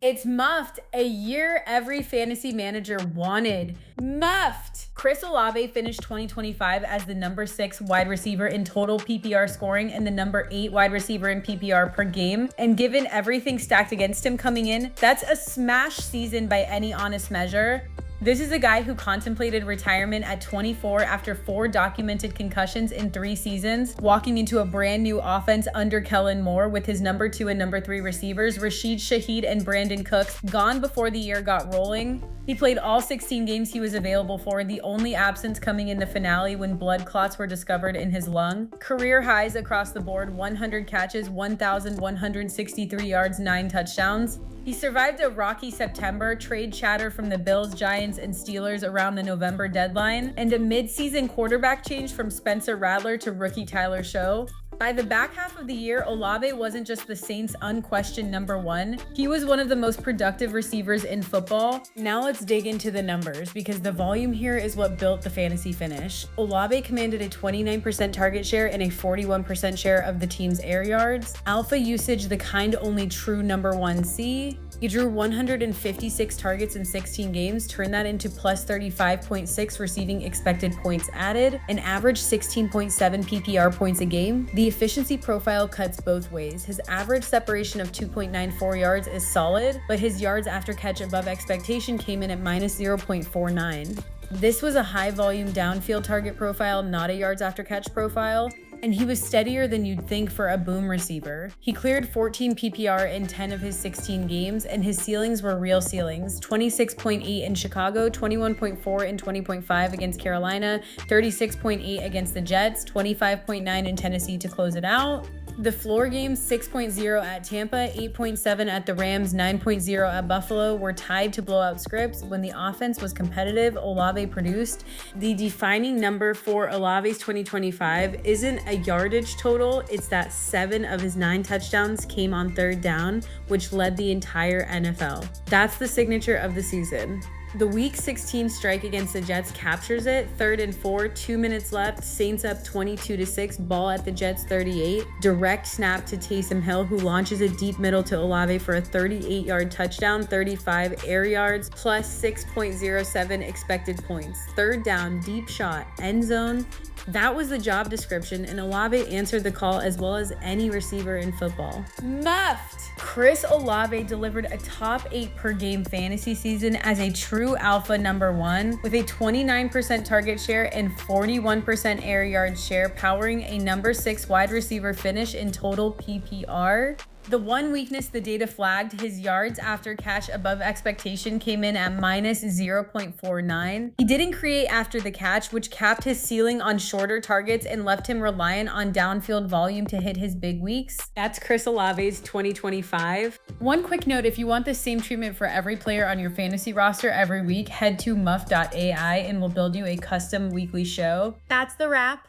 It's muffed. A year every fantasy manager wanted. Muffed. Chris Olave finished 2025 as the number 6 wide receiver in total PPR scoring and the number 8 wide receiver in PPR per game. And given everything stacked against him coming in, that's a smash season by any honest measure. This is a guy who contemplated retirement at 24 after 4 documented concussions in 3 seasons, walking into a brand new offense under Kellen Moore with his number 2 and number 3 receivers, Rashid Shaheed and Brandon Cooks, gone before the year got rolling. He played all 16 games he was available for, the only absence coming in the finale when blood clots were discovered in his lung. Career highs across the board: 100 catches, 1,163 yards, 9 touchdowns. He survived a rocky September, trade chatter from the Bills, Giants, and Steelers around the November deadline, and a mid-season quarterback change from Spencer Rattler to rookie Tyler Show. By the back half of the year, Olave wasn't just the Saints' unquestioned number 1. He was one of the most productive receivers in football. Now let's dig into the numbers, because the volume here is what built the fantasy finish. Olave commanded a 29% target share and a 41% share of the team's air yards. Alpha usage, the kind only true number 1 see. He drew 156 targets in 16 games, turned that into plus 35.6 receiving expected points added, an average 16.7 PPR points a game. The efficiency profile cuts both ways. His average separation of 2.94 yards is solid, but his yards after catch above expectation came in at minus 0.49. This was a high volume downfield target profile, not a yards after catch profile. And he was steadier than you'd think for a boom receiver. He cleared 14 PPR in 10 of his 16 games, and his ceilings were real ceilings: 26.8 in Chicago, 21.4 and 20.5 against Carolina, 36.8 against the Jets, 25.9 in Tennessee to close it out. The floor games: 6.0 at Tampa, 8.7 at the Rams, 9.0 at Buffalo, were tied to blowout scripts. When the offense was competitive, Olave produced. The defining number for Olave's 2025 isn't a yardage total, it's that 7 of his 9 touchdowns came on third down, which led the entire NFL. That's the signature of the season. The Week 16 strike against the Jets captures it. 3rd and 4, 2 minutes left, Saints up 22-6, ball at the Jets 38. Direct snap to Taysom Hill, who launches a deep middle to Olave for a 38-yard touchdown, 35 air yards, plus 6.07 expected points. 3rd down, deep shot, end zone. That was the job description, and Olave answered the call as well as any receiver in football. Muffed! Chris Olave delivered a top 8 per game fantasy season as a true alpha number 1, with a 29% target share and 41% air yard share, powering a number 6 wide receiver finish in total PPR. The one weakness the data flagged: his yards after catch above expectation came in at minus 0.49. He didn't create after the catch, which capped his ceiling on shorter targets and left him reliant on downfield volume to hit his big weeks. That's Chris Olave's 2025. One quick note: if you want the same treatment for every player on your fantasy roster every week, head to muff.ai and we'll build you a custom weekly show. That's the wrap.